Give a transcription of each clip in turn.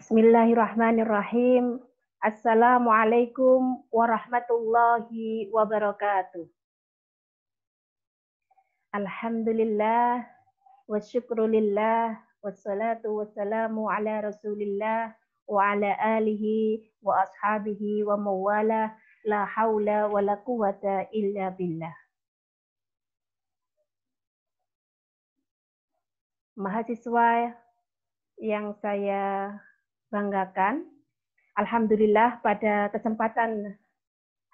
Bismillahirrahmanirrahim. Assalamualaikum warahmatullahi wabarakatuh. Alhamdulillah wa syukrulillah wassalatu wassalamu ala Rasulillah wa ala alihi wa ashabihi wa mawala la haula wa la quwata illa billah. Mahasiswa yang saya banggakan, alhamdulillah pada kesempatan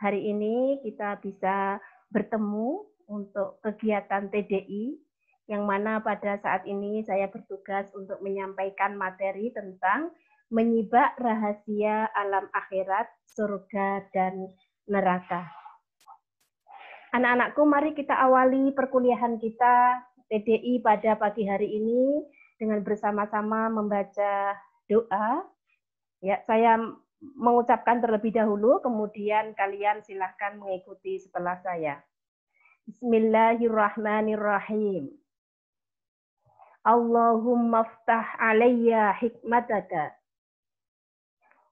hari ini kita bisa bertemu untuk kegiatan TDI, yang mana pada saat ini saya bertugas untuk menyampaikan materi tentang menyibak rahasia alam akhirat, surga dan neraka. Anak-anakku, mari kita awali perkuliahan kita TDI pada pagi hari ini dengan bersama-sama membaca doa. Ya, saya mengucapkan terlebih dahulu, kemudian kalian silahkan mengikuti setelah saya. Bismillahirrahmanirrahim. Allahumma ftah alayya hikmataka,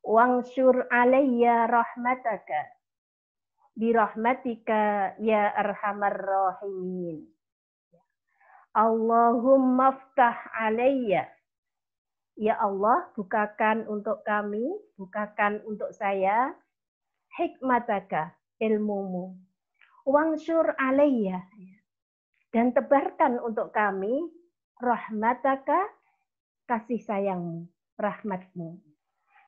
wangsyur alayya rahmataka, birahmatika ya arhamar rahimin. Allahumma ftah alayya. Ya Allah, bukakan untuk kami, bukakan untuk saya, hikmataka, ilmumu. Wangsyur alayya. Dan tebarkan untuk kami, rahmataka, kasih sayangmu, rahmatmu.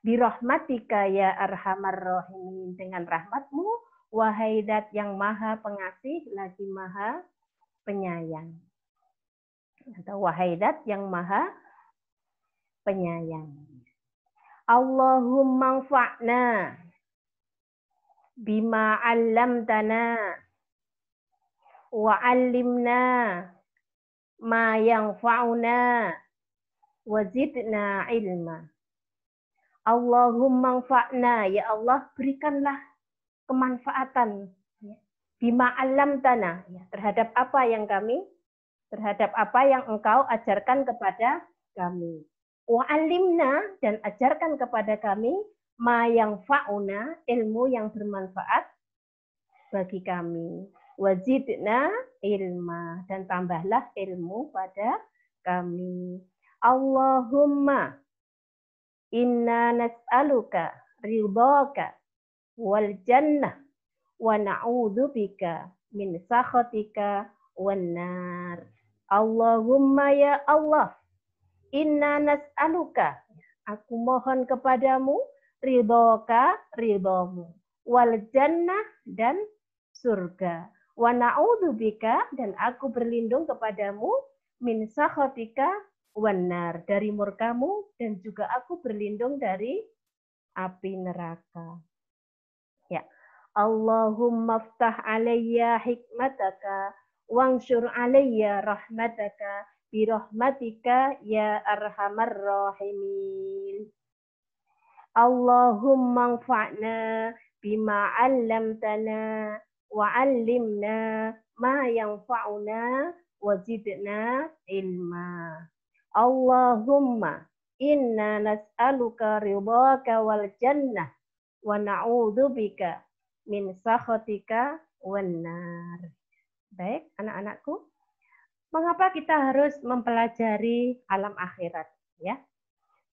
Birahmatika ya arhamar rahimin. Dengan rahmatmu, wahai Dat yang maha pengasih, lagi maha penyayang. Atau wahai Dat yang maha penyayang. Allahumma anfa'na bima 'allamtana wa 'allimna ma yanfa'una wa zidna ilma. Allahumma anfa'na, ya Allah, berikanlah kemanfaatan bima 'allamtana, terhadap apa yang Engkau ajarkan kepada kami. Wa'alimna, dan ajarkan kepada kami ma yang fa'una, ilmu yang bermanfaat bagi kami. Wazidna ilma, dan tambahlah ilmu pada kami. Allahumma inna nas'aluka ridhaka wal jannah wa na'udzubika min sakhatika wan nar. Allahumma ya Allah, inna nas'aluka, aku mohon kepadamu, ridhoka, ridhomu, wal jannah, dan surga, wa na'udzubika, dan aku berlindung kepadamu, min sakhatika wan nar, dari murkamu, dan juga aku berlindung dari api neraka. Ya. Allahumma ftah alayya hikmataka, wangsyur alayya rahmataka, birahmatika ya arhamar rahimin. Allahumma anfa'na bima 'allamtana wa 'allimna ma yanfa'una wa zidna ilma. Allahumma inna nas'aluka ridhaka wal jannah wa na'udzubika min sakhatika wan nar. Baik, anak-anakku, mengapa kita harus mempelajari alam akhirat? Ya,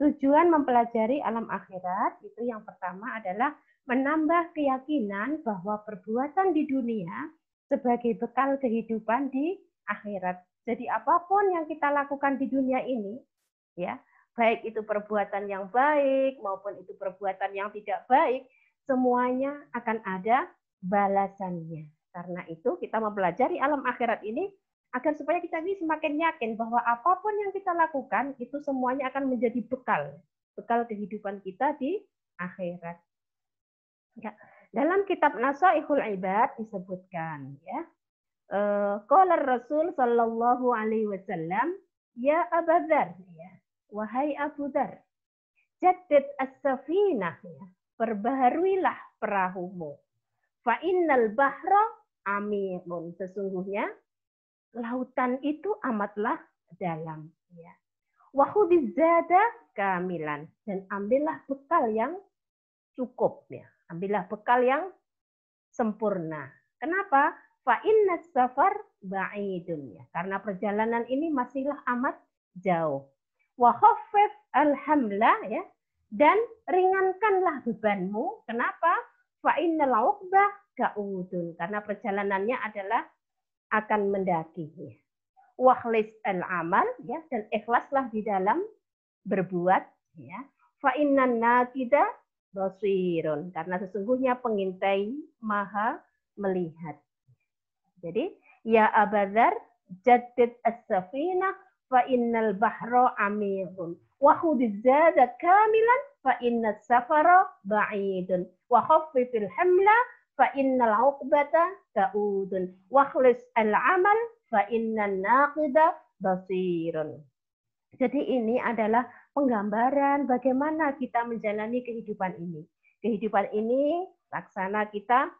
tujuan mempelajari alam akhirat itu yang pertama adalah menambah keyakinan bahwa perbuatan di dunia sebagai bekal kehidupan di akhirat. Jadi apapun yang kita lakukan di dunia ini, ya, baik itu perbuatan yang baik maupun itu perbuatan yang tidak baik, semuanya akan ada balasannya. Karena itu kita mempelajari alam akhirat ini agar supaya kita ini semakin yakin bahwa apapun yang kita lakukan itu semuanya akan menjadi bekal kehidupan kita di akhirat. Ya. Dalam kitab Nasaihul Ibad disebutkan, ya, qala Rasul sallallahu alaihi wasallam, ya Abu Dzar, ya, wahai Abu Dzar, jaddid as-safinah, ya, perbaharuilah perahumu. Fa innal bahra amiqun, sesungguhnya lautan itu amatlah dalam, ya. Wa khudhiz zada kamilan, dan ambillah bekal yang cukup ya. Ambillah bekal yang sempurna. Kenapa? Fa inna safar ba'idun ya. Karena perjalanan ini masihlah amat jauh. Wa khaffif alhamla ya. Dan ringankanlah bebanmu. Kenapa? Fa innal uqbah ka'udun. Karena perjalanannya adalah akan mendaki ya. Wa khlis al-amal ya, dan ikhlaslah di dalam berbuat ya. Fa innan nakida basirun, karena sesungguhnya pengintai maha melihat. Jadi ya Abadzar jaddid as-safinah fa innal bahra amiqun wa khudhiz zada kamilan fa innas safara ba'idun wa khaffifil hamla fa innal uqbata ka'udun wa khlis al-amal fa innan naqida basirun. Jadi ini adalah penggambaran bagaimana kita menjalani kehidupan ini. Kehidupan ini laksana kita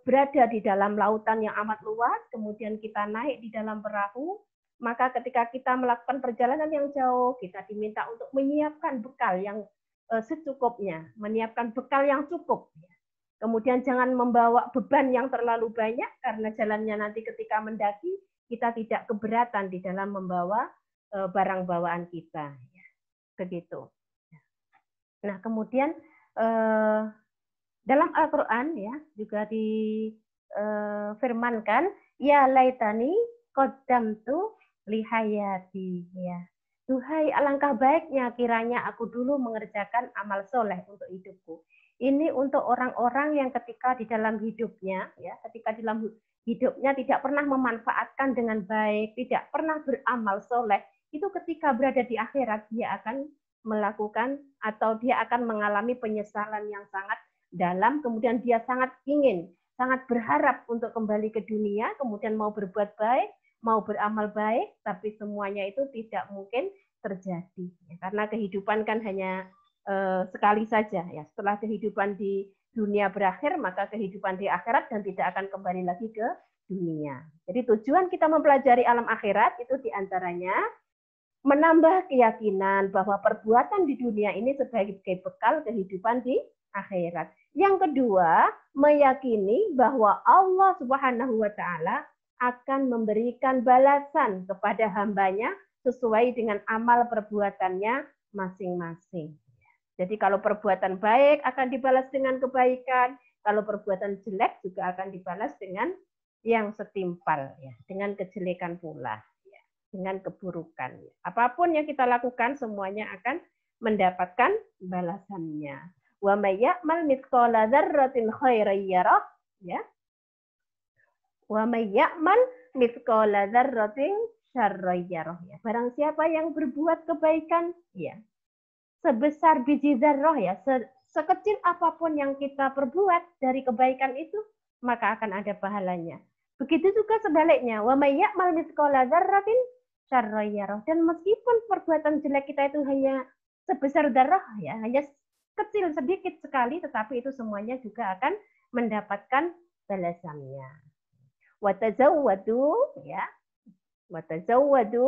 berada di dalam lautan yang amat luas, kemudian kita naik di dalam perahu, maka ketika kita melakukan perjalanan yang jauh, kita diminta untuk menyiapkan bekal yang secukupnya, menyiapkan bekal yang cukup. Kemudian jangan membawa beban yang terlalu banyak, karena jalannya nanti ketika mendaki, kita tidak keberatan di dalam membawa barang bawaan kita. Begitu. Nah, kemudian dalam Al-Quran ya juga difirmankan ya laitani qaddamtu lihayati ya. Duhai alangkah baiknya kiranya aku dulu mengerjakan amal soleh untuk hidupku. Ini untuk orang-orang yang ketika di dalam hidupnya ya, ketika di dalam hidupnya tidak pernah memanfaatkan dengan baik, tidak pernah beramal soleh, itu ketika berada di akhirat dia akan melakukan atau dia akan mengalami penyesalan yang sangat dalam, kemudian dia sangat ingin, sangat berharap untuk kembali ke dunia, kemudian mau berbuat baik, mau beramal baik, tapi semuanya itu tidak mungkin terjadi. Karena kehidupan kan hanya sekali saja. Ya. Setelah kehidupan di dunia berakhir, maka kehidupan di akhirat dan tidak akan kembali lagi ke dunia. Jadi tujuan kita mempelajari alam akhirat itu diantaranya menambah keyakinan bahwa perbuatan di dunia ini sebagai bekal kehidupan di akhirat. Yang kedua, meyakini bahwa Allah Subhanahu wa taala akan memberikan balasan kepada hambanya sesuai dengan amal perbuatannya masing-masing. Jadi kalau perbuatan baik akan dibalas dengan kebaikan, kalau perbuatan jelek juga akan dibalas dengan yang setimpal, ya, dengan kejelekan pula, ya, dengan keburukan. Apapun yang kita lakukan semuanya akan mendapatkan balasannya. Wa may ya'mal mithqala dzarratin khairan yarah, ya. Wa may ya'mal mithqala dzarratin syarran yarah, ya. Barang siapa yang berbuat kebaikan, ya, sebesar biji zarrah, ya, sekecil apapun yang kita perbuat dari kebaikan itu, maka akan ada pahalanya. Begitu juga sebaliknya, wa may ya'mal mithqala dzarratin syarran yarah. Dan meskipun perbuatan jelek kita itu hanya sebesar dzarrah, ya, hanya kecil sedikit sekali, tetapi itu semuanya juga akan mendapatkan balasannya. Wa tazawwadu, ya. Wa tazawwadu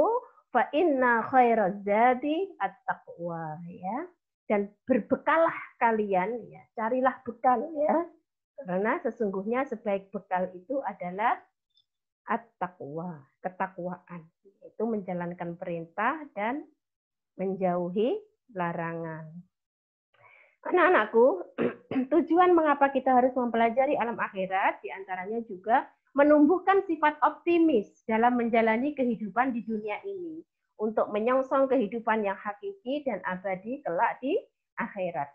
fa inna khairaz zadi at-taqwa, ya. Dan berbekalah kalian, ya. Carilah bekal, ya. Karena sesungguhnya sebaik bekal itu adalah at-taqwa, ketakwaan. Itu menjalankan perintah dan menjauhi larangan. Anak-anakku, tujuan mengapa kita harus mempelajari alam akhirat diantaranya juga menumbuhkan sifat optimis dalam menjalani kehidupan di dunia ini untuk menyongsong kehidupan yang hakiki dan abadi kelak di akhirat.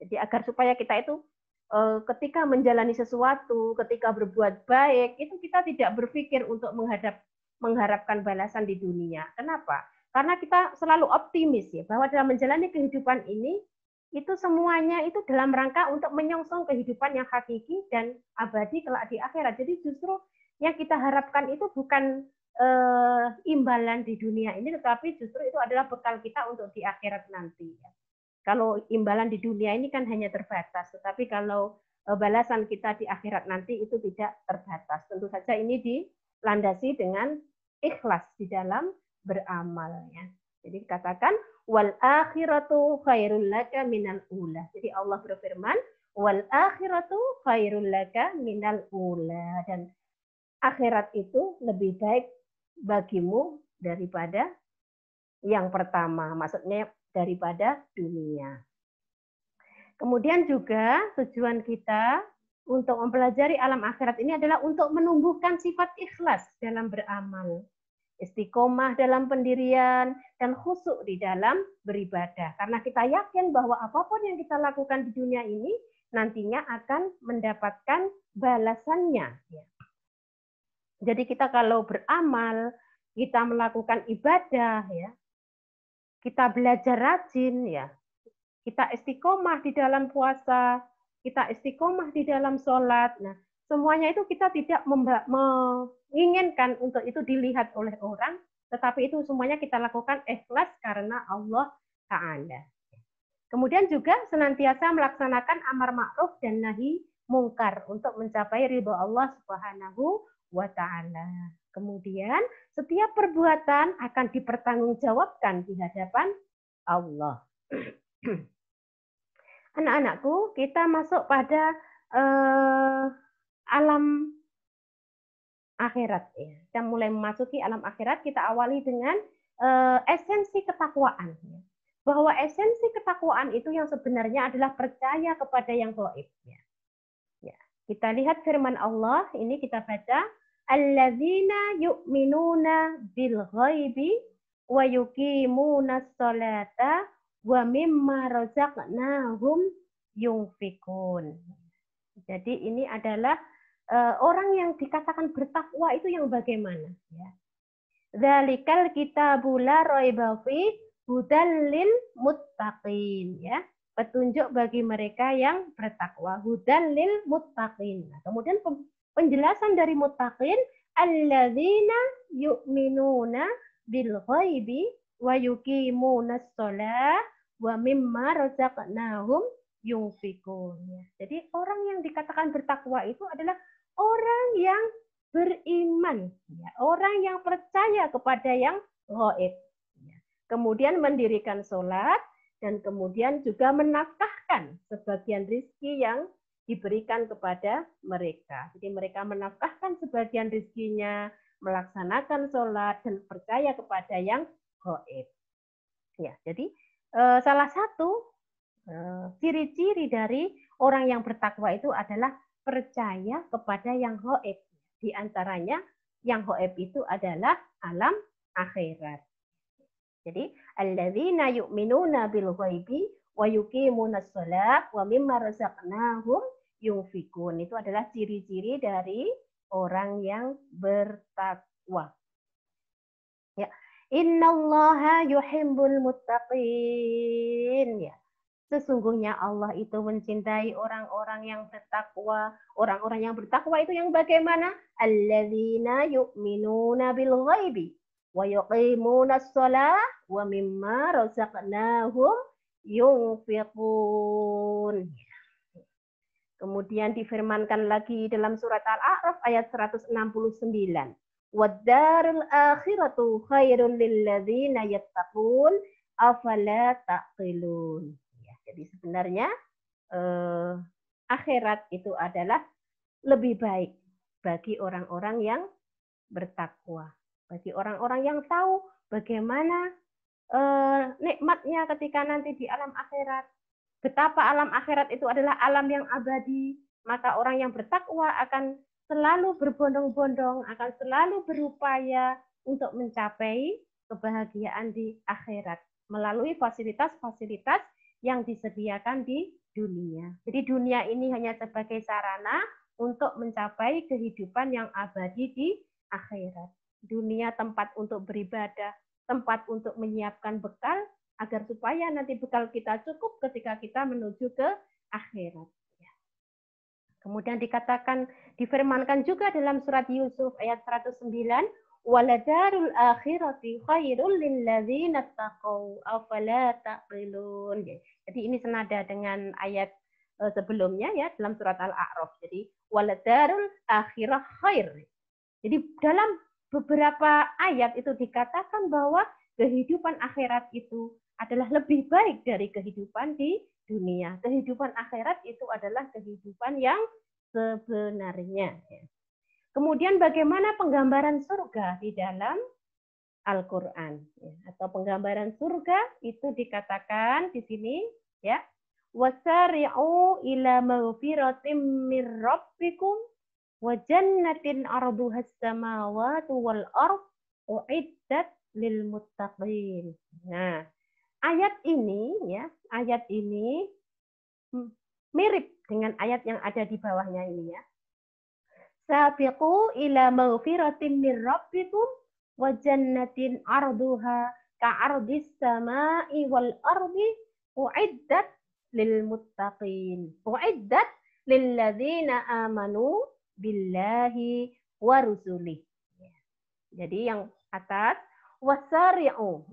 Jadi agar supaya kita itu ketika menjalani sesuatu, ketika berbuat baik, itu kita tidak berpikir untuk mengharapkan balasan di dunia. Kenapa? Karena kita selalu optimis ya bahwa dalam menjalani kehidupan ini itu semuanya itu dalam rangka untuk menyongsong kehidupan yang hakiki dan abadi kelak di akhirat. Jadi justru yang kita harapkan itu bukan imbalan di dunia ini, tetapi justru itu adalah bekal kita untuk di akhirat nanti. Kalau imbalan di dunia ini kan hanya terbatas, tetapi kalau balasan kita di akhirat nanti itu tidak terbatas. Tentu saja ini dilandasi dengan ikhlas di dalam beramal. Ya. Jadi dikatakan wal akhiratu khairul laka minal ula. Jadi Allah berfirman wal akhiratu khairul laka minal ula, dan akhirat itu lebih baik bagimu daripada yang pertama, maksudnya daripada dunia. Kemudian juga tujuan kita untuk mempelajari alam akhirat ini adalah untuk menumbuhkan sifat ikhlas dalam beramal, istiqomah dalam pendirian, dan khusyuk di dalam beribadah. Karena kita yakin bahwa apapun yang kita lakukan di dunia ini nantinya akan mendapatkan balasannya. Jadi kita kalau beramal, kita melakukan ibadah, ya, kita belajar rajin, ya, kita istiqomah di dalam puasa, kita istiqomah di dalam sholat. Nah, semuanya itu kita tidak menginginkan untuk itu dilihat oleh orang, tetapi itu semuanya kita lakukan ikhlas karena Allah Ta'ala. Kemudian juga senantiasa melaksanakan amar ma'ruf dan nahi mungkar untuk mencapai ridho Allah Subhanahu wa Ta'ala. Kemudian setiap perbuatan akan dipertanggungjawabkan di hadapan Allah. Anak-anakku, kita masuk pada alam akhirat. Ya. Kita mulai memasuki alam akhirat, kita awali dengan esensi ketakwaan. Ya. Bahwa esensi ketakwaan itu yang sebenarnya adalah percaya kepada yang gaib. Ya. Ya. Kita lihat firman Allah, ini kita baca, alladzina yu'minuna bil ghaibi wa yuqimunas sholata wa mimma razaqnahum yunfikun. Jadi ini adalah orang yang dikatakan bertakwa itu yang bagaimana? Ya. Dzalikal kitabu la raiba fi hudal lil muttaqin. Ya. Petunjuk bagi mereka yang bertakwa. Hudal lil muttaqin. Nah, kemudian penjelasan dari muttaqin, alladzina yu'minuna bil ghaibi wa yuqimunas shalah wa mimma razaqnahum yunfikun. Jadi orang yang dikatakan bertakwa itu adalah orang yang beriman, ya, orang yang percaya kepada yang gaib. Ya. Kemudian mendirikan sholat dan kemudian juga menafkahkan sebagian rizki yang diberikan kepada mereka. Jadi mereka menafkahkan sebagian rizkinya, melaksanakan sholat dan percaya kepada yang gaib. Ya, jadi salah satu ciri-ciri dari orang yang bertakwa itu adalah percaya kepada yang gaib. Di antaranya yang gaib itu adalah alam akhirat. Jadi alladzina yu'minuna bil ghaibi wa yuqimunas shalah wa mimma razaqnahum yunfikun. Itu adalah ciri-ciri dari orang yang bertakwa. Ya. Innallaha yuhibbul muttaqin. Ya. Sesungguhnya Allah itu mencintai orang-orang yang bertakwa. Orang-orang yang bertakwa itu yang bagaimana? Alladzina yu'minuna bil ghaibi wa yuqimunas shalah wa mimma razaqnahum yunfiqun. Kemudian difirmankan lagi dalam surat Al-A'raf ayat 169. Wad-darul akhiratu khairul lil ladzina yattaqun afala taqilun. Ya, jadi sebenarnya akhirat itu adalah lebih baik bagi orang-orang yang bertakwa, bagi orang-orang yang tahu bagaimana nikmatnya ketika nanti di alam akhirat. Betapa alam akhirat itu adalah alam yang abadi, maka orang yang bertakwa akan selalu berbondong-bondong, akan selalu berupaya untuk mencapai kebahagiaan di akhirat melalui fasilitas-fasilitas yang disediakan di dunia. Jadi dunia ini hanya sebagai sarana untuk mencapai kehidupan yang abadi di akhirat. Dunia tempat untuk beribadah, tempat untuk menyiapkan bekal agar supaya nanti bekal kita cukup ketika kita menuju ke akhirat. Kemudian dikatakan, difirmankan juga dalam surat Yusuf ayat 109, waladarul akhirati khairul lil ladzina taqaw afala taqilun. Jadi ini senada dengan ayat sebelumnya ya dalam surat Al-A'raf. Jadi waladarul akhirah khair. Jadi dalam beberapa ayat itu dikatakan bahwa kehidupan akhirat itu adalah lebih baik dari kehidupan di dunia. Kehidupan akhirat itu adalah kehidupan yang sebenarnya. Kemudian bagaimana penggambaran surga di dalam Al-Quran, atau penggambaran surga itu dikatakan di sini, ya, wasari'u ila maghfiratim mir rabbikum wa jannatin arduhas samawati wal ard uiddat lil muttaqin. Nah, ayat ini mirip dengan ayat yang ada di bawahnya ini, ya. Sabiqu ila maghfiratin mir rabbikum wa jannatin arduha ka'ardis sama'i wal ardi uiddat lil muttaqin. Uiddat lil ladzina amanu billahi wa rusulih. Jadi yang atas wasari'u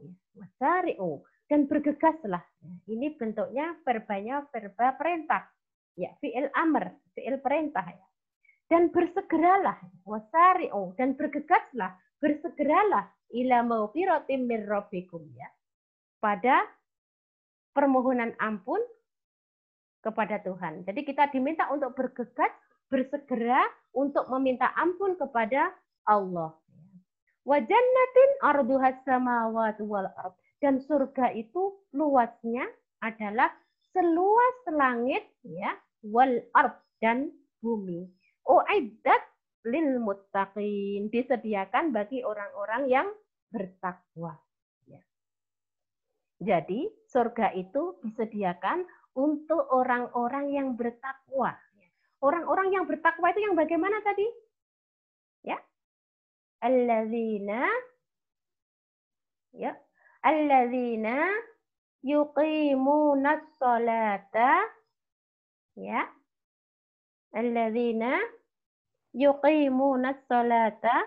dan bergegaslah. Ini bentuknya verbanya verba perintah. Ya, fi'il amr, fi'il perintah, ya. Dan bersegeralah, wasari'u, dan bergegaslah, bersegeralah ila maghfiratin mir rabbikum, ya, pada permohonan ampun kepada Tuhan. Jadi kita diminta untuk bergegas, bersegera untuk meminta ampun kepada Allah. Wa jannatin arduhas samawati wal ard, dan surga itu luasnya adalah seluas langit, ya, wal ard, dan bumi. Uiddat lil muttaqin, disediakan bagi orang-orang yang bertakwa. Ya. Jadi surga itu disediakan untuk orang-orang yang bertakwa. Orang-orang yang bertakwa itu yang bagaimana tadi? Ya, alladzina, ya, alladzina yuqimunas sholata, ya, alladzina yuqimunas sholata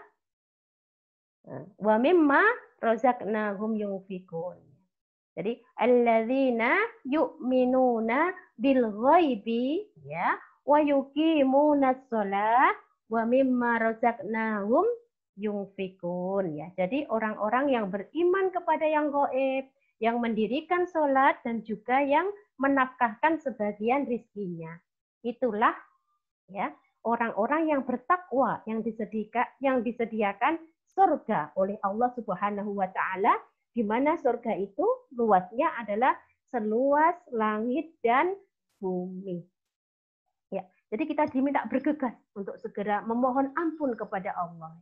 wa mimma razaqnahum yunfikun. Jadi alladzina yu'minuna bil ghaibi, ya, wa yuqimunas sholat wa mimma razaqnahum yunfikun, ya. Jadi orang-orang yang beriman kepada yang gaib, yang mendirikan sholat, dan juga yang menafkahkan sebagian rizkinya. Itulah, ya, orang-orang yang bertakwa, yang disediakan surga oleh Allah Subhanahu wa taala, di mana surga itu luasnya adalah seluas langit dan bumi. Ya, jadi kita diminta bergegas untuk segera memohon ampun kepada Allah.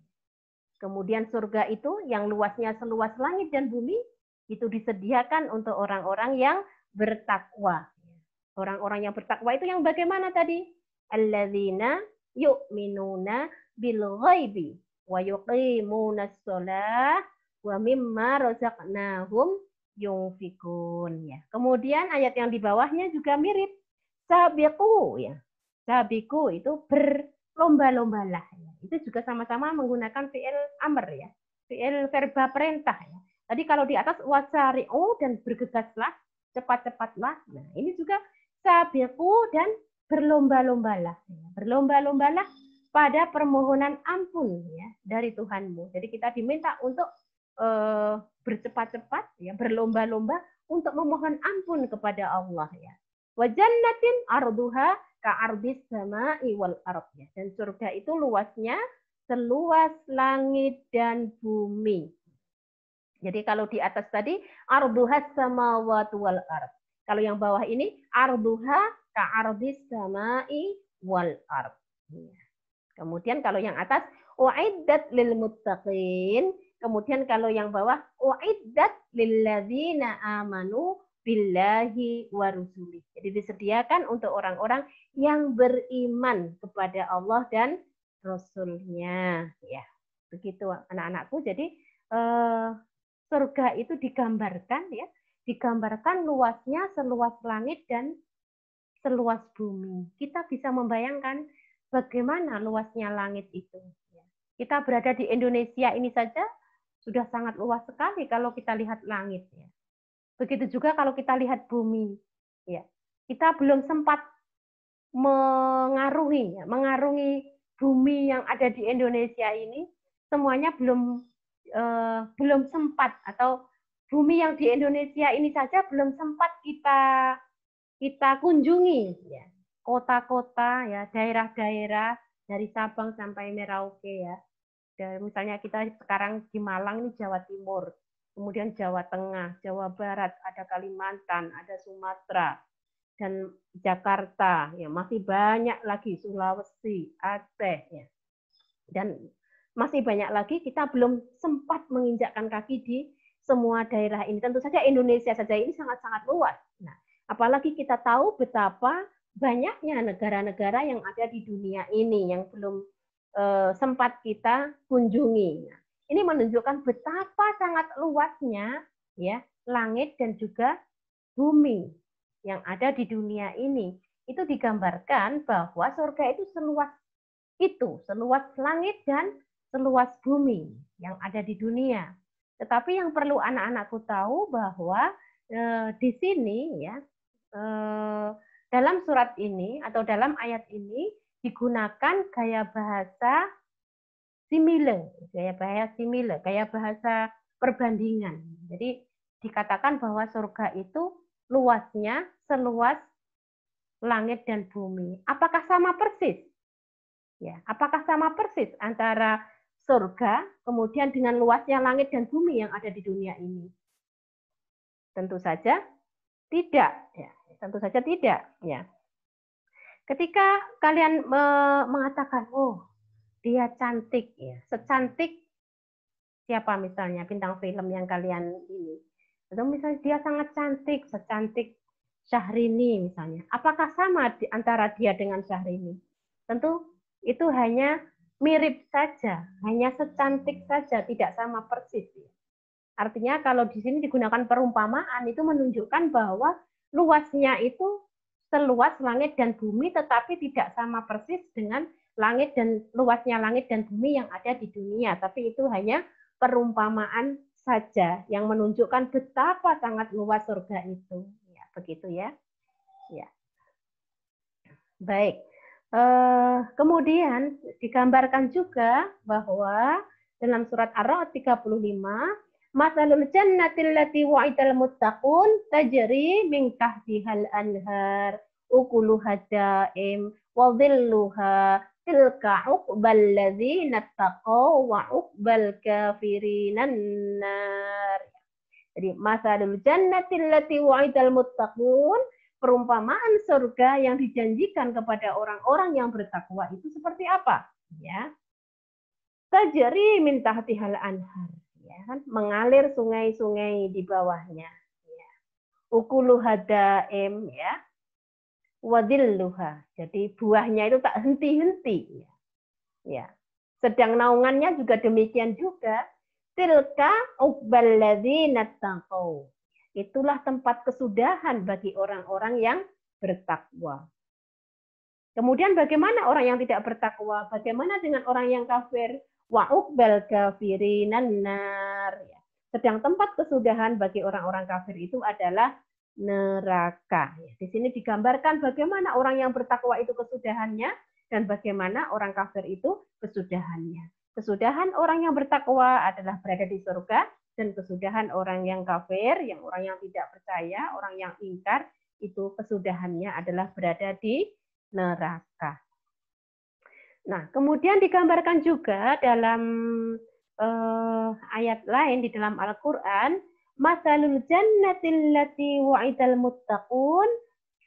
Kemudian surga itu yang luasnya seluas langit dan bumi itu disediakan untuk orang-orang yang bertakwa. Orang-orang yang bertakwa itu yang bagaimana tadi? Alladzina yu'minuna bil ghaibi wa yuqimunas shalah wa mimma razaqnahum yunfikun, ya. Kemudian ayat yang di bawahnya juga mirip. Sabiqu, ya. Sabiqu itu berlomba-lombalah, ya. Itu juga sama-sama menggunakan fi'il amr, ya. Fi'il verba perintah, ya. Tadi kalau di atas wasari'u dan bergegaslah, cepat-cepatlah. Nah, ini juga sabiqu dan berlomba-lombalah. Berlomba-lombalah pada permohonan ampun, ya, dari Tuhanmu. Jadi kita diminta untuk bercepat-cepat, ya, berlomba-lomba untuk memohon ampun kepada Allah, ya. Wa jannatin arduha ka'ardis sama'i wal ard, ya. Dan surga itu luasnya seluas langit dan bumi. Jadi kalau di atas tadi arduhas samawati wal ard. Kalau yang bawah ini arduha ka'ardis sama'i wal ard. Kemudian kalau yang atas uiddat lil muttaqin. Kemudian kalau yang bawah uiddat lil ladzina amanu billahi wa rusulih. Jadi disediakan untuk orang-orang yang beriman kepada Allah dan Rasulnya, ya. Begitu anak-anakku. Jadi surga itu digambarkan, ya, digambarkan luasnya seluas langit dan seluas bumi. Kita bisa membayangkan bagaimana luasnya langit itu. Kita berada di Indonesia ini saja sudah sangat luas sekali kalau kita lihat langit, ya. Begitu juga kalau kita lihat bumi, ya. Kita belum sempat mengarungi bumi yang ada di Indonesia ini, semuanya belum sempat atau bumi yang di Indonesia ini saja belum sempat kita kunjungi, ya. Kota-kota, ya, daerah-daerah dari Sabang sampai Merauke, ya. Dan misalnya kita sekarang di Malang ini Jawa Timur, kemudian Jawa Tengah, Jawa Barat, ada Kalimantan, ada Sumatera, dan Jakarta, ya, masih banyak lagi Sulawesi, Aceh, ya. Dan masih banyak lagi kita belum sempat menginjakkan kaki di semua daerah ini. Tentu saja Indonesia saja ini sangat-sangat luas. Nah, apalagi kita tahu betapa banyaknya negara-negara yang ada di dunia ini yang belum sempat kita kunjungi. Nah, ini menunjukkan betapa sangat luasnya, ya, langit dan juga bumi yang ada di dunia ini. Itu digambarkan bahwa surga itu seluas langit dan seluas bumi yang ada di dunia. Tetapi yang perlu anak-anakku tahu bahwa di sini, ya, dalam surat ini atau dalam ayat ini digunakan gaya bahasa simile, gaya bahasa perbandingan. Jadi dikatakan bahwa surga itu luasnya seluas langit dan bumi. Apakah sama persis? Ya, apakah sama persis antara surga kemudian dengan luasnya langit dan bumi yang ada di dunia ini? Tentu saja tidak, ya. Tentu saja tidak, ya. Ketika kalian mengatakan, oh, dia cantik, ya, secantik siapa misalnya bintang film yang kalian ini, atau misalnya dia sangat cantik, secantik Syahrini misalnya. Apakah sama antara dia dengan Syahrini? Tentu itu hanya mirip saja, hanya secantik saja, tidak sama persis. Artinya kalau di sini digunakan perumpamaan itu menunjukkan bahwa luasnya itu seluas langit dan bumi, tetapi tidak sama persis dengan luasnya langit dan bumi yang ada di dunia. Tapi itu hanya perumpamaan saja yang menunjukkan betapa sangat luas surga itu. Ya, begitu ya. Ya. Baik. Kemudian digambarkan juga bahwa dalam surat Ar-Ra'd 35, masalul jannatil lati wa'idal muttaqun tajri min tahtihal anhar ukuluha da'im wa dhilluha tilka uqbal ladzina taqaw wa uqbal kafirinan nar. Jadi masalul jannatil lati wa'idal muttaqun, perumpamaan surga yang dijanjikan kepada orang-orang yang bertakwa itu seperti apa? Ya. Tajri min tahtihal anhar, ya kan? Mengalir sungai-sungai di bawahnya, ya. Ukuluha daim, ya. Wadilluha. Jadi buahnya itu tak henti-henti, ya. Ya. Sedang naungannya juga demikian juga. Tilka uqbal ladzina taqaw. Itulah tempat kesudahan bagi orang-orang yang bertakwa. Kemudian bagaimana orang yang tidak bertakwa? Bagaimana dengan orang yang kafir? Wa uqbal kafirinan nar. Sedang tempat kesudahan bagi orang-orang kafir itu adalah neraka. Di sini digambarkan bagaimana orang yang bertakwa itu kesudahannya dan bagaimana orang kafir itu kesudahannya. Kesudahan orang yang bertakwa adalah berada di surga, dan kesudahan orang yang kafir, orang yang tidak percaya, orang yang ingkar, itu kesudahannya adalah berada di neraka. Nah, kemudian digambarkan juga dalam ayat lain di dalam Al-Quran, masalul jannatil lati wa'idal muttaqun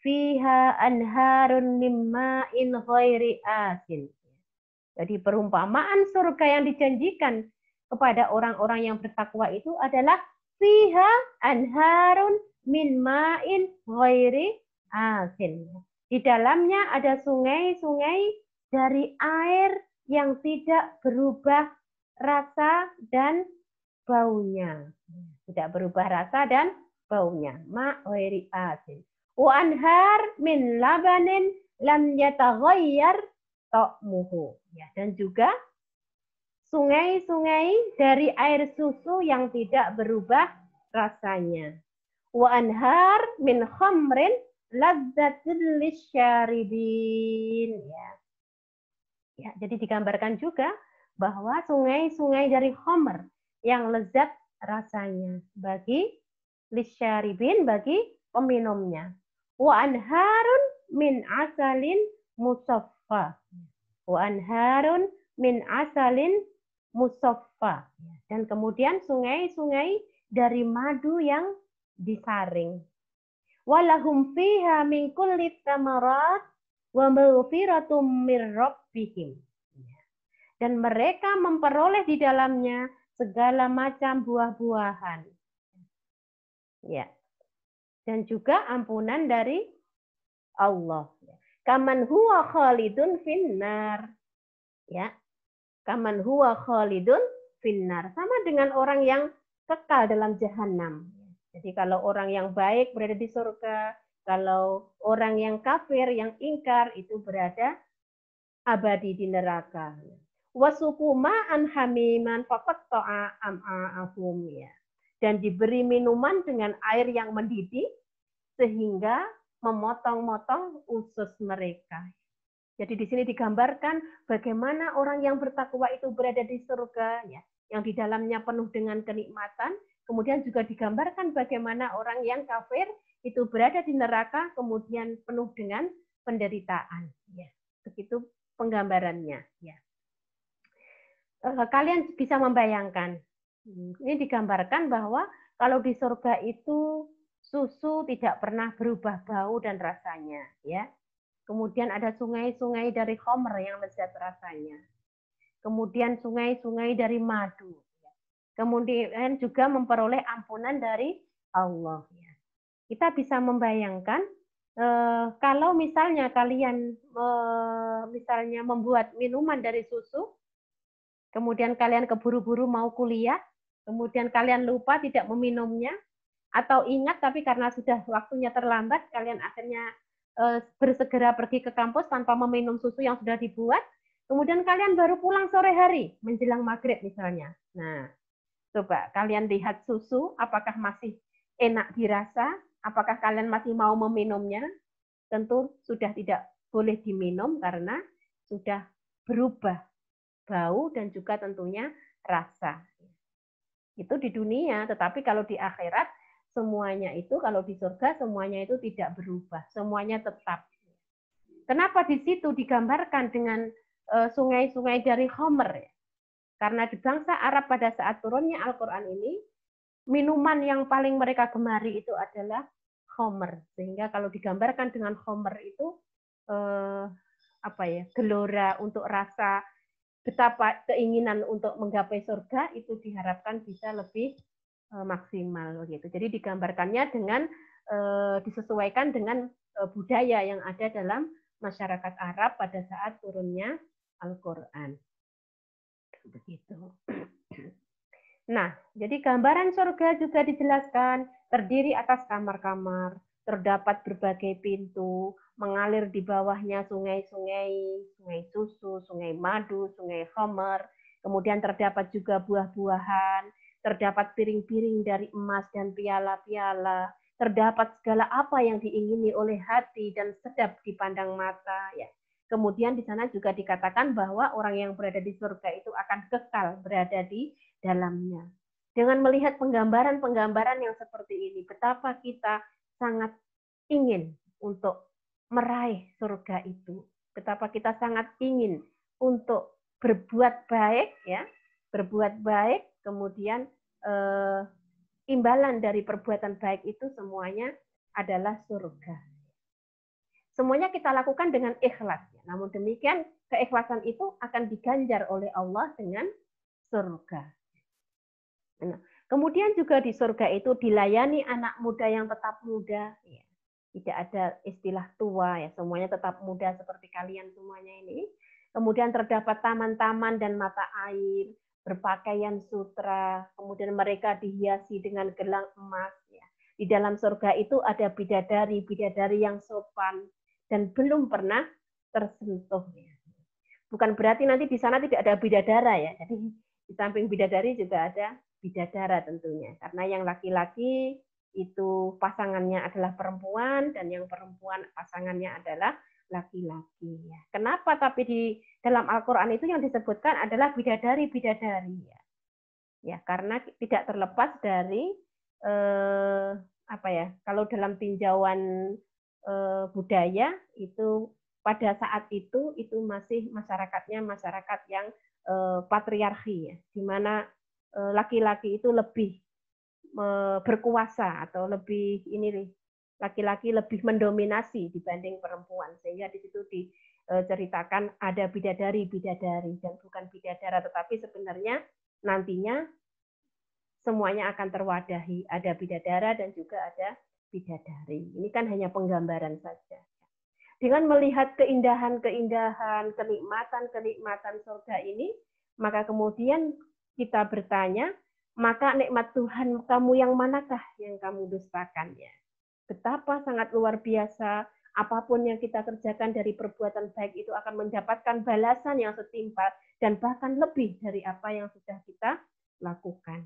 fiha anharun mimma'in ghairi asin. Jadi perumpamaan surga yang dijanjikan kepada orang-orang yang bertakwa itu adalah fiha anharun min ma'in ghairi asin. Di dalamnya ada sungai-sungai dari air yang tidak berubah rasa dan baunya. Tidak berubah rasa dan baunya. Ma ghairi asin. Wa anhar min labanin lam yataghayyar ta'muhu. Ya, dan juga sungai-sungai dari air susu yang tidak berubah rasanya. Wa anhar min khamrin ladzatil lisyaribin. Ya. Ya, jadi digambarkan juga bahwa sungai-sungai dari khamr yang lezat rasanya bagi lisyaribin, bagi peminumnya. Wa anharun min asalin musaffa. Wa anharun min asalin musaffa. Dan kemudian sungai-sungai dari madu yang disaring. Walahum fiha min kulli tsamarat wa maghfiratum mir rabbihim. Dan mereka memperoleh di dalamnya segala macam buah-buahan. Ya. Dan juga ampunan dari Allah. Kaman huwa khalidun finnar. Ya. Kaman huwa khalidun finnar. Sama dengan orang yang kekal dalam jahanam. Jadi kalau orang yang baik berada di surga, kalau orang yang kafir, yang ingkar itu berada abadi di neraka. Wasuku ma'an hamiman faqatta'a am'a'ahum, ya. Dan diberi minuman dengan air yang mendidih sehingga memotong-motong usus mereka. Jadi di sini digambarkan bagaimana orang yang bertakwa itu berada di surga, ya, yang di dalamnya penuh dengan kenikmatan. Kemudian juga digambarkan bagaimana orang yang kafir itu berada di neraka, kemudian penuh dengan penderitaan. Ya, begitu penggambarannya. Ya. Kalian bisa membayangkan. Ini digambarkan bahwa kalau di surga itu susu tidak pernah berubah bau dan rasanya, ya. Kemudian ada sungai-sungai dari khamr yang lezat rasanya. Kemudian sungai-sungai dari madu. Kemudian juga memperoleh ampunan dari Allah. Kita bisa membayangkan kalau misalnya kalian misalnya membuat minuman dari susu, kemudian kalian keburu-buru mau kuliah, kemudian kalian lupa tidak meminumnya, atau ingat tapi karena sudah waktunya terlambat, kalian akhirnya bersegera pergi ke kampus tanpa meminum susu yang sudah dibuat, kemudian kalian baru pulang sore hari, menjelang maghrib misalnya. Nah, coba kalian lihat susu, apakah masih enak dirasa, apakah kalian masih mau meminumnya? Tentu sudah tidak boleh diminum karena sudah berubah bau dan juga tentunya rasa. Itu di dunia, tetapi kalau di akhirat semuanya itu, kalau di surga semuanya itu tidak berubah, semuanya tetap. Kenapa di situ digambarkan dengan sungai-sungai dari khamr? Karena di bangsa Arab pada saat turunnya Al-Quran ini, minuman yang paling mereka gemari itu adalah khamr. Sehingga kalau digambarkan dengan khamr itu gelora untuk rasa, betapa keinginan untuk menggapai surga itu diharapkan bisa lebih maksimal gitu. Jadi digambarkannya dengan disesuaikan dengan budaya yang ada dalam masyarakat Arab pada saat turunnya Al-Quran. Begitu. Nah, jadi gambaran surga juga dijelaskan terdiri atas kamar-kamar, terdapat berbagai pintu, mengalir di bawahnya sungai-sungai, sungai susu, sungai madu, sungai khamr, kemudian terdapat juga buah-buahan, terdapat piring-piring dari emas dan piala-piala, terdapat segala apa yang diingini oleh hati dan sedap dipandang mata, ya. Kemudian di sana juga dikatakan bahwa orang yang berada di surga itu akan kekal berada di dalamnya. Dengan melihat penggambaran-penggambaran yang seperti ini, betapa kita sangat ingin untuk meraih surga itu. Betapa kita sangat ingin untuk berbuat baik, ya, berbuat baik, kemudian imbalan dari perbuatan baik itu semuanya adalah surga. Semuanya kita lakukan dengan ikhlas. Namun demikian, keikhlasan itu akan diganjar oleh Allah dengan surga. Nah, kemudian juga di surga itu dilayani anak muda yang tetap muda. Ya. Tidak ada istilah tua, ya, semuanya tetap muda seperti kalian semuanya ini. Kemudian terdapat taman-taman dan mata air, berpakaian sutra, kemudian mereka dihiasi dengan gelang emas. Ya. Di dalam surga itu ada bidadari yang sopan, dan belum pernah tersentuh. Bukan berarti nanti di sana tidak ada bidadara, ya. Jadi di samping bidadari juga ada bidadara tentunya. Karena yang laki-laki itu pasangannya adalah perempuan dan yang perempuan pasangannya adalah laki-laki. Ya. Kenapa? Tapi di dalam Al-Quran itu yang disebutkan adalah bidadari-bidadari. Ya. Ya, karena tidak terlepas dari apa ya? Kalau dalam tinjauan budaya itu pada saat itu masih masyarakatnya masyarakat yang patriarki ya, di mana laki-laki itu lebih berkuasa atau lebih ini laki-laki lebih mendominasi dibanding perempuan, sehingga di situ diceritakan ada bidadari-bidadari dan bukan bidadara, tetapi sebenarnya nantinya semuanya akan terwadahi, ada bidadara dan juga ada bidadari. Ini kan hanya penggambaran saja. Dengan melihat keindahan-keindahan, kenikmatan-kenikmatan surga ini, maka kemudian kita bertanya, maka nikmat Tuhan kamu yang manakah yang kamu dustakan ya? Betapa sangat luar biasa, apapun yang kita kerjakan dari perbuatan baik itu akan mendapatkan balasan yang setimpal dan bahkan lebih dari apa yang sudah kita lakukan.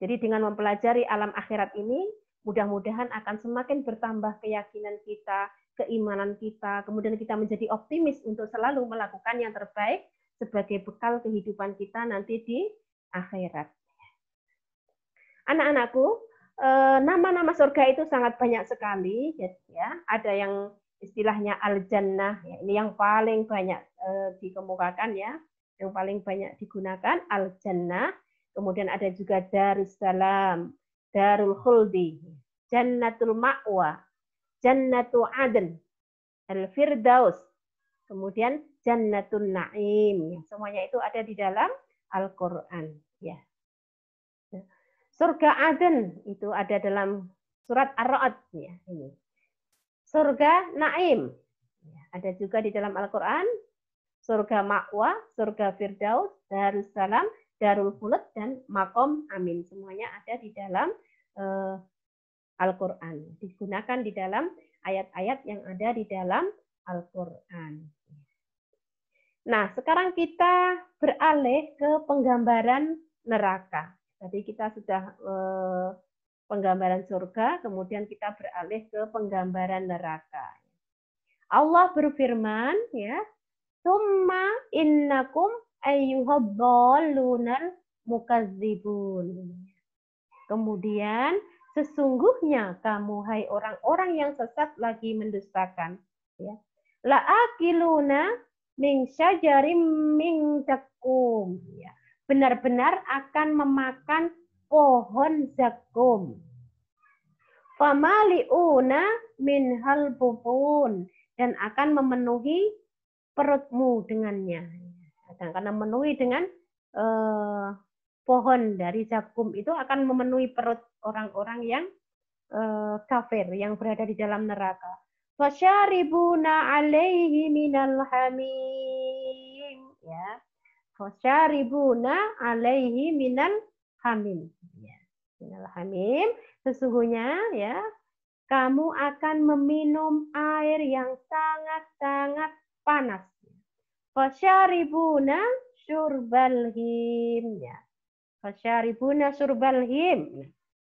Jadi dengan mempelajari alam akhirat ini, mudah-mudahan akan semakin bertambah keyakinan kita, keimanan kita, kemudian kita menjadi optimis untuk selalu melakukan yang terbaik sebagai bekal kehidupan kita nanti di akhirat. Anak-anakku, nama-nama surga itu sangat banyak sekali, ya. Ada yang istilahnya al-jannah, ya. Ini yang paling banyak dikemukakan ya, yang paling banyak digunakan al-jannah. Kemudian ada juga Darussalam, Darul Khuldi, Jannatul Ma'wa, Jannatul Aden, Al-Firdaus, kemudian Jannatul Na'im. Semuanya itu ada di dalam Al-Quran. Ya. Surga Aden itu ada dalam surat Ar-Ra'd. Ya, ini. Surga Na'im ada juga di dalam Al-Quran. Surga Ma'wa, surga Firdaus, Darussalam, Darul Khulud, dan Makom Amin. Semuanya ada di dalam Al-Quran. Digunakan di dalam ayat-ayat yang ada di dalam Al-Quran. Nah, sekarang kita beralih ke penggambaran neraka. Tadi kita sudah penggambaran surga, kemudian kita beralih ke penggambaran neraka. Allah berfirman, ya, "Tsumma innakum ayyuhadhdallunal mukazzibun." Kemudian sesungguhnya kamu hai orang-orang yang sesat lagi mendustakan, ya. La'akiluna min syajarim min zakum, ya. Benar-benar akan memakan pohon zakum. Famaliuna min halbutun, dan akan memenuhi perutmu dengannya. Karena memenuhi dengan pohon dari zakum itu akan memenuhi perut orang-orang yang kafir yang berada di dalam neraka. Fasyaribuna alaihi minal hamim, ya. Fasyaribuna alaihi minal hamim, ya. Minal hamim, sesungguhnya ya kamu akan meminum air yang sangat-sangat panas. Fasyaribuna syurbal him, ya. Fasyaribuna syurbal him.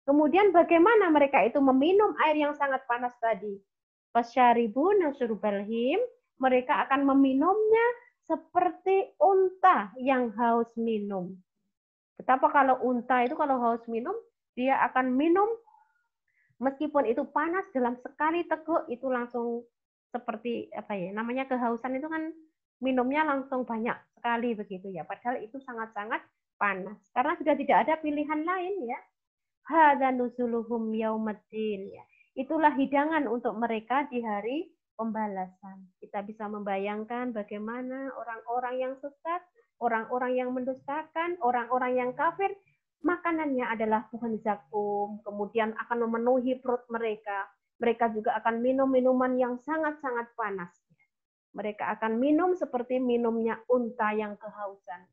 Kemudian bagaimana mereka itu meminum air yang sangat panas tadi? Fasyaribuna syurbal him, mereka akan meminumnya seperti unta yang haus minum. Betapa kalau unta itu kalau haus minum, dia akan minum meskipun itu panas, dalam sekali teguk itu langsung seperti apa ya? Namanya kehausan itu kan minumnya langsung banyak sekali begitu ya. Padahal itu sangat-sangat panas. Karena sudah tidak ada pilihan lain ya. Hadza nuzuluhum yaumaddin, ya. Itulah hidangan untuk mereka di hari pembalasan. Kita bisa membayangkan bagaimana orang-orang yang sesat, orang-orang yang mendustakan, orang-orang yang kafir, makanannya adalah pohon zakum, kemudian akan memenuhi perut mereka. Mereka juga akan minum minuman yang sangat-sangat panas. Mereka akan minum seperti minumnya unta yang kehausan.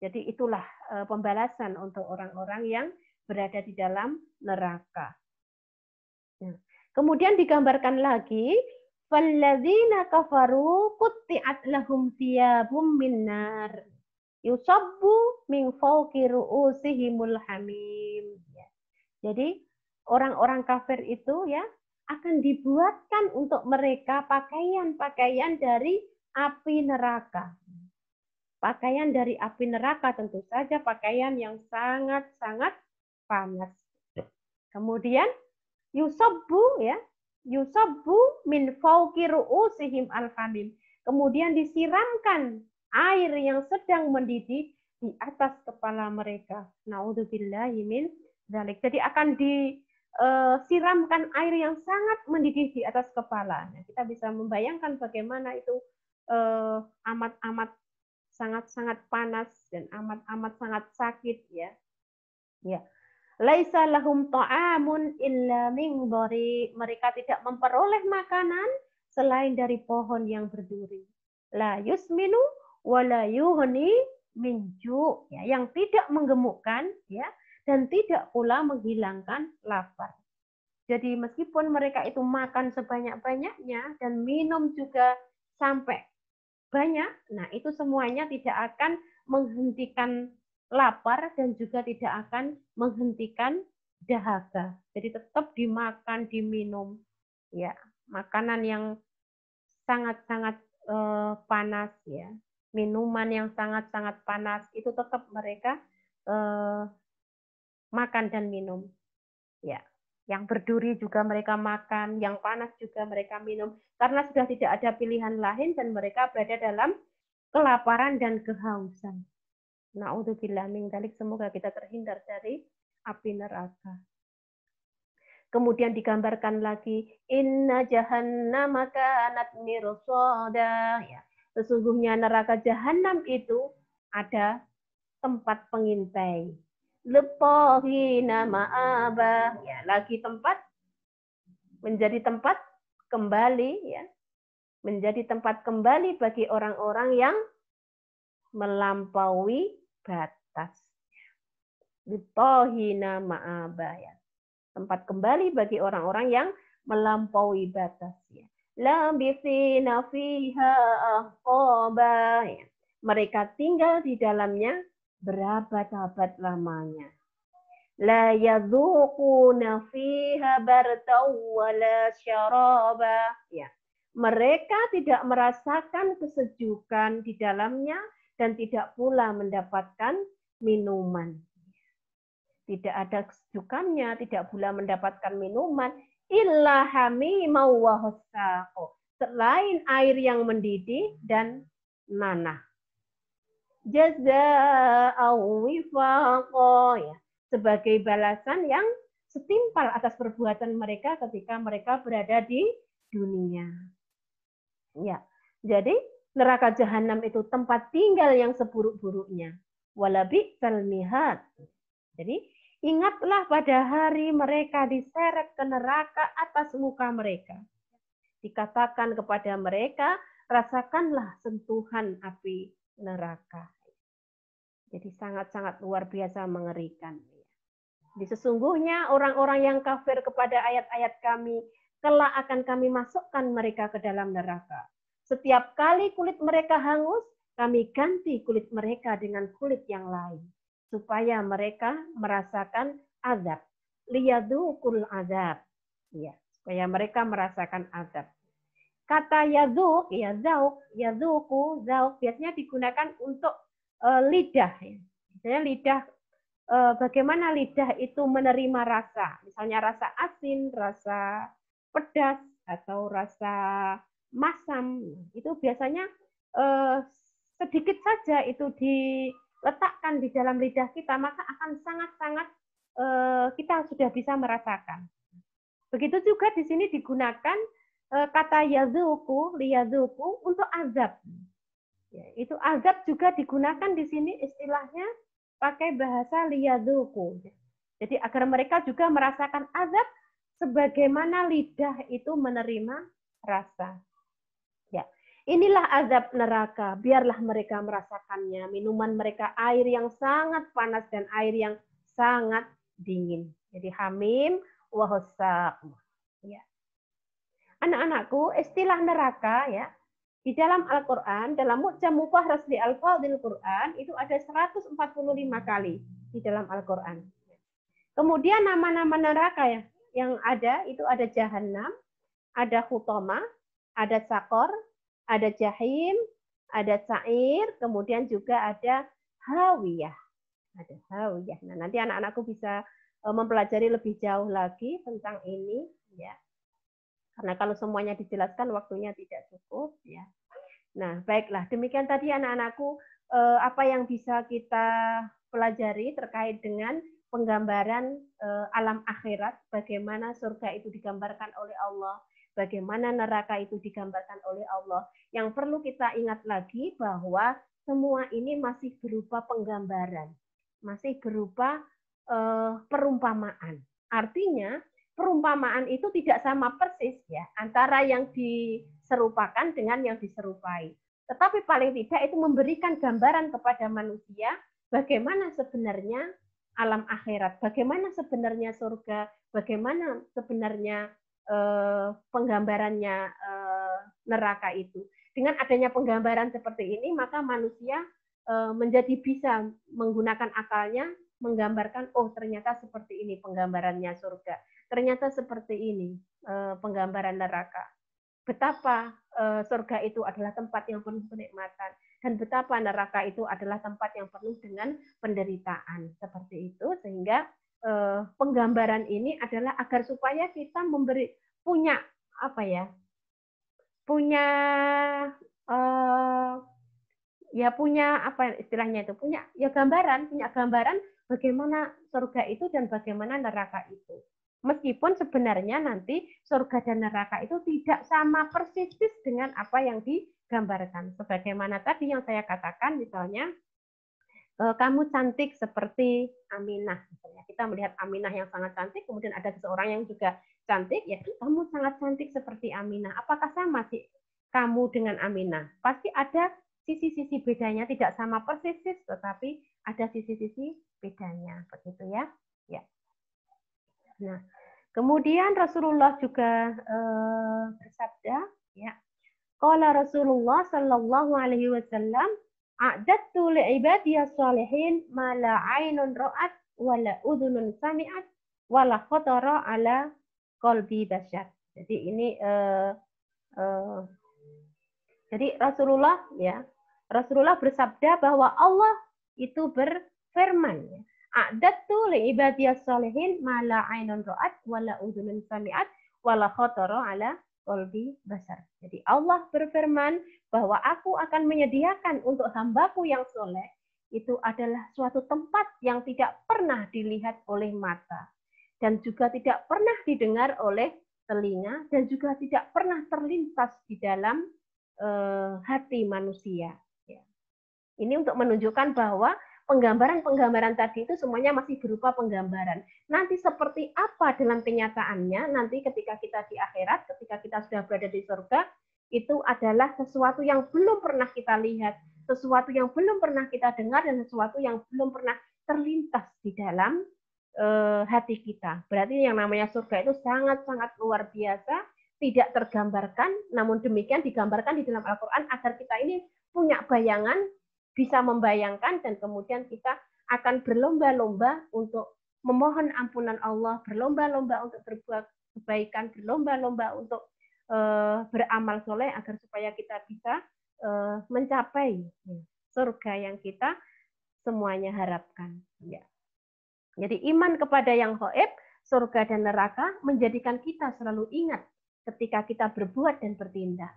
Jadi itulah pembalasan untuk orang-orang yang berada di dalam neraka. Kemudian digambarkan lagi, "Falladzina kafaru qutti'at lahum thiyabum min nar yusabbu min fawqi ru'usihimul hamim." Jadi orang-orang kafir itu ya akan dibuatkan untuk mereka pakaian-pakaian dari api neraka. Pakaian dari api neraka tentu saja pakaian yang sangat-sangat panas. Kemudian yusabbu ya, yusabbu min fauqi ru'usihim al-hamim. Kemudian disiramkan air yang sedang mendidih di atas kepala mereka. Naudzubillahi min dzalik. Jadi akan disiramkan air yang sangat mendidih di atas kepala. Nah, kita bisa membayangkan bagaimana itu amat-amat sangat-sangat panas dan amat-amat sangat sakit ya. Ya. Laisa lahum ta'amun illa min dhari. Mereka tidak memperoleh makanan selain dari pohon yang berduri. La yusminu wa la yughni min ju', ya, yang tidak menggemukkan ya dan tidak pula menghilangkan lapar. Jadi meskipun mereka itu makan sebanyak-banyaknya dan minum juga sampai banyak, nah itu semuanya tidak akan menghentikan lapar dan juga tidak akan menghentikan dahaga. Jadi tetap dimakan, diminum, ya makanan yang sangat-sangat panas, ya minuman yang sangat-sangat panas itu tetap mereka makan dan minum, ya. Yang berduri juga mereka makan, yang panas juga mereka minum. Karena sudah tidak ada pilihan lain dan mereka berada dalam kelaparan dan kehausan. Na'udzubillah min dzalik, semoga kita terhindar dari api neraka. Kemudian digambarkan lagi, inna jahannama kanat mirsada. Ya, sesungguhnya neraka jahanam itu ada tempat pengintai. Lepahina ma'abah, ya lagi tempat menjadi tempat kembali, ya menjadi tempat kembali bagi orang-orang yang melampaui batas. Lepahina ma'abah, ya tempat kembali bagi orang-orang yang melampaui batas. Ya. Labithina fiha ahqaba, ya mereka tinggal di dalamnya berabad-abad lamanya. La yadzuquna fiha bardaw wala syaraba. Ya. Mereka tidak merasakan kesejukan di dalamnya dan tidak pula mendapatkan minuman. Tidak ada kesejukannya, tidak pula mendapatkan minuman. Illa hamimau wa hassaqo. Selain air yang mendidih dan nanah. Jazaa'u wifaqa, ya, sebagai balasan yang setimpal atas perbuatan mereka ketika mereka berada di dunia. Ya, jadi neraka jahanam itu tempat tinggal yang seburuk-buruknya. Walabi salmihat. Jadi ingatlah pada hari mereka diseret ke neraka atas muka mereka. Dikatakan kepada mereka, rasakanlah sentuhan api neraka. Jadi sangat-sangat luar biasa mengerikan. Jadi sesungguhnya orang-orang yang kafir kepada ayat-ayat kami, kelak akan kami masukkan mereka ke dalam neraka. Setiap kali kulit mereka hangus, kami ganti kulit mereka dengan kulit yang lain. Supaya mereka merasakan azab. Liyadzuqul azab. Ya, supaya mereka merasakan azab. Kata yadzuq, ya zauq, yadzuqu, zauq biasanya digunakan untuk lidah. Ya. Misalnya lidah, bagaimana lidah itu menerima rasa. Misalnya rasa asin, rasa pedas, atau rasa masam. Itu biasanya sedikit saja itu diletakkan di dalam lidah kita, maka akan sangat-sangat kita sudah bisa merasakan. Begitu juga di sini digunakan kata yazuku, liyazuku untuk azab. Ya, itu azab juga digunakan di sini istilahnya pakai bahasa liyazuku. Jadi agar mereka juga merasakan azab sebagaimana lidah itu menerima rasa. Ya, inilah azab neraka. Biarlah mereka merasakannya. Minuman mereka air yang sangat panas dan air yang sangat dingin. Jadi hamim wa hassaq. Ya. Anak-anakku, istilah neraka ya di dalam Al-Qur'an, dalam Mu'jam Mufahras di Al-Fadhil Qur'an itu ada 145 kali di dalam Al-Qur'an. Kemudian nama-nama neraka ya yang ada itu ada Jahannam, ada Hutama, ada Sakor, ada Jahim, ada sa'ir, kemudian juga ada hawiyah. Ada hawiyah. Nah, nanti anak-anakku bisa mempelajari lebih jauh lagi tentang ini, ya. Karena kalau semuanya dijelaskan waktunya tidak cukup, ya. Nah, baiklah. Demikian tadi anak-anakku apa yang bisa kita pelajari terkait dengan penggambaran alam akhirat, bagaimana surga itu digambarkan oleh Allah, bagaimana neraka itu digambarkan oleh Allah. Yang perlu kita ingat lagi bahwa semua ini masih berupa penggambaran, masih berupa perumpamaan. Artinya, perumpamaan itu tidak sama persis ya antara yang diserupakan dengan yang diserupai. Tetapi paling tidak itu memberikan gambaran kepada manusia bagaimana sebenarnya alam akhirat, bagaimana sebenarnya surga, bagaimana sebenarnya penggambarannya neraka itu. Dengan adanya penggambaran seperti ini, maka manusia menjadi bisa menggunakan akalnya, menggambarkan, oh ternyata seperti ini penggambarannya surga. Ternyata seperti ini penggambaran neraka. Betapa surga itu adalah tempat yang penuh kenikmatan dan betapa neraka itu adalah tempat yang penuh dengan penderitaan. Seperti itu sehingga penggambaran ini adalah agar supaya kita punya apa ya? Punya ya punya apa istilahnya itu? Punya gambaran bagaimana surga itu dan bagaimana neraka itu. Meskipun sebenarnya nanti surga dan neraka itu tidak sama persis dengan apa yang digambarkan. Sebagaimana tadi yang saya katakan, misalnya kamu cantik seperti Aminah. Misalnya kita melihat Aminah yang sangat cantik, kemudian ada seseorang yang juga cantik, ya kamu sangat cantik seperti Aminah. Apakah sama sih kamu dengan Aminah? Pasti ada sisi-sisi bedanya, tidak sama persis, tetapi ada sisi-sisi bedanya, begitu ya. Ya. Nah, kemudian Rasulullah juga bersabda, ya, qala Rasulullah sallallahu alaihi wasallam, a'dattu li'ibadiyas shalihin ma la 'ainun ra'at wa la udhunun sami'at wa la khatara 'ala qalbi bashar. Jadi ini jadi Rasulullah bersabda bahwa Allah itu berfirman, ya, a'dattu li ibadiyas shalihin ma la 'ainun ra'at wa la udhunun sami'at wa la khatara 'ala qalbi bashar. Jadi Allah berfirman bahwa aku akan menyediakan untuk hambaku yang soleh itu adalah suatu tempat yang tidak pernah dilihat oleh mata dan juga tidak pernah didengar oleh telinga dan juga tidak pernah terlintas di dalam hati manusia. Ini untuk menunjukkan bahwa penggambaran-penggambaran tadi itu semuanya masih berupa penggambaran. Nanti seperti apa dalam kenyataannya, nanti ketika kita di akhirat, ketika kita sudah berada di surga, itu adalah sesuatu yang belum pernah kita lihat, sesuatu yang belum pernah kita dengar, dan sesuatu yang belum pernah terlintas di dalam hati kita. Berarti yang namanya surga itu sangat-sangat luar biasa, tidak tergambarkan, namun demikian digambarkan di dalam Al-Quran agar kita ini punya bayangan, bisa membayangkan, dan kemudian kita akan berlomba-lomba untuk memohon ampunan Allah, berlomba-lomba untuk berbuat kebaikan, berlomba-lomba untuk beramal soleh agar supaya kita bisa mencapai surga yang kita semuanya harapkan. Ya. Jadi iman kepada yang gaib, surga dan neraka menjadikan kita selalu ingat ketika kita berbuat dan bertindak.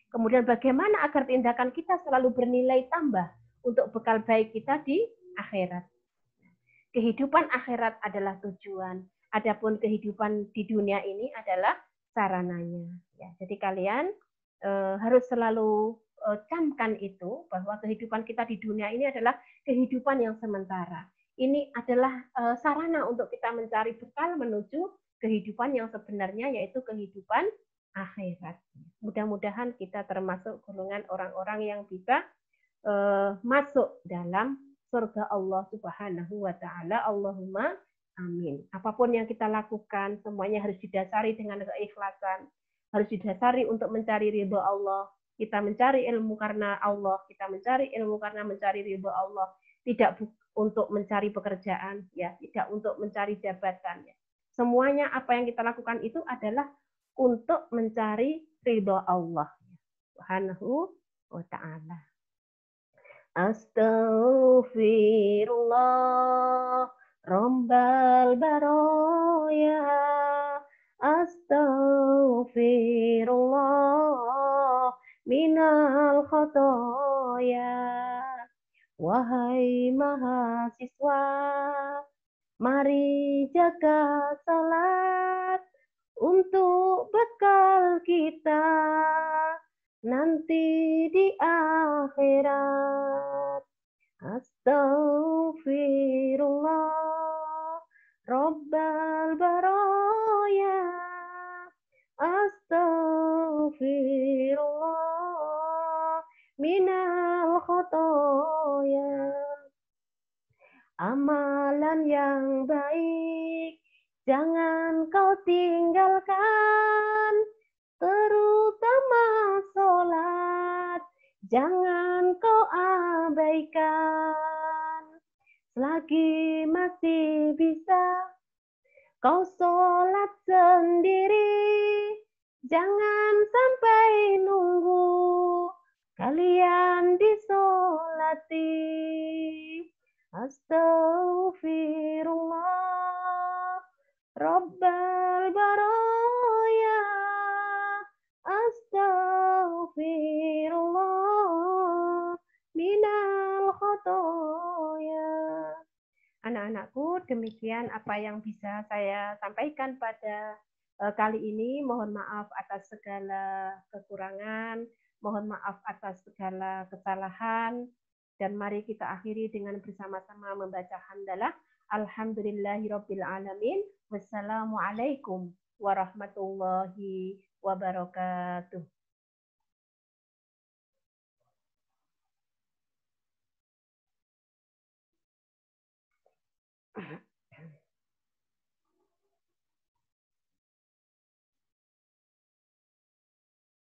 Kemudian bagaimana agar tindakan kita selalu bernilai tambah untuk bekal baik kita di akhirat. Kehidupan akhirat adalah tujuan. Adapun kehidupan di dunia ini adalah sarananya. Ya, jadi kalian harus selalu camkan itu bahwa kehidupan kita di dunia ini adalah kehidupan yang sementara. Ini adalah sarana untuk kita mencari bekal menuju kehidupan yang sebenarnya, yaitu kehidupan akhirat. Mudah-mudahan kita termasuk golongan orang-orang yang bisa masuk dalam surga Allah Subhanahu wa taala. Allahumma amin. Apapun yang kita lakukan semuanya harus didasari dengan keikhlasan, harus didasari untuk mencari ridho Allah. Kita mencari ilmu karena Allah, kita mencari ilmu karena mencari ridho Allah, tidak untuk mencari pekerjaan, ya, tidak untuk mencari jabatan, ya. Semuanya apa yang kita lakukan itu adalah untuk mencari ridho Allah Subhanahu wa taala. Astaghfirullah Rabbal baraya. Astaghfirullah minal khotoya. Wahai mahasiswa, mari jaga salat untuk bekal kita nanti di akhirat. Astaghfirullah Rabbal baraya. Astaghfirullah minal khotoya. Amalan yang baik jangan kau tinggalkan, terutama sholat jangan kau abaikan. Selagi masih bisa kau sholat sendiri, jangan sampai nunggu kalian disolati. Astaghfirullah Rabbal baraya. Astaghfirullah minal khotoya. Anak-anakku, demikian apa yang bisa saya sampaikan pada kali ini. Mohon maaf atas segala kekurangan, mohon maaf atas segala kesalahan, dan mari kita akhiri dengan bersama-sama membaca hamdalah. Alhamdulillahirabbil alamin. Wassalamualaikum warahmatullahi wabarakatuh.